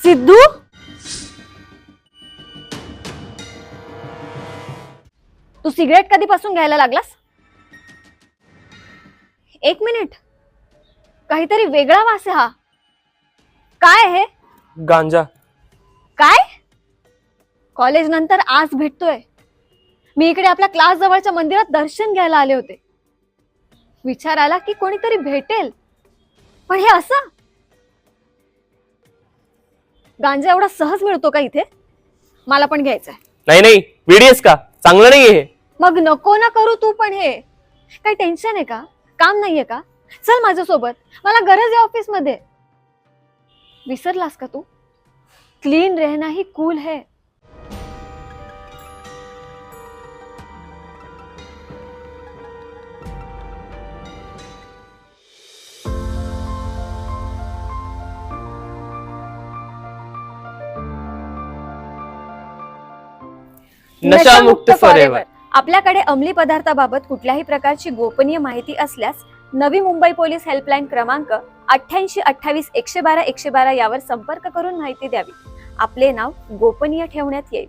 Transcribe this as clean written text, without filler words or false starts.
सिद्धू, तू cigarette कधीपासून घ्यायला लागलास? एक मिनिट, काहीतरी वेगळा वास आहे हा. काय आहे? गांजा. काय? कॉलेज नंतर आज भेटतोय. मी इकडे आपल्या क्लास जवळच्या मंदिरात दर्शन घ्यायला आले होते. विचार आला की कोणीतरी भेटेल, पण हे असं गांजा एवढा सहज मिळतो का इथे? मला पण घ्यायचंय. नाही नाही, व्हिडिओस का चांगलं नाहीये हे. मग नको ना करू तू पण. हे काही टेन्शन आहे का? काम नाहीये का? चल माझ्यासोबत, मला गरज आहे ऑफिस मध्ये. विसरलास का तू? क्लीन रहना ही कूल है. नशामुक्त फॉरएव्हर. आपल्याकडे अंमली पदार्थाबाबत कुठल्याही प्रकारची गोपनीय माहिती असल्यास नवी मुंबई पोलीस हेल्पलाईन क्रमांक 8828 112 112 यावर संपर्क करून माहिती द्यावी. आपले नाव गोपनीय ठेवण्यात येईल.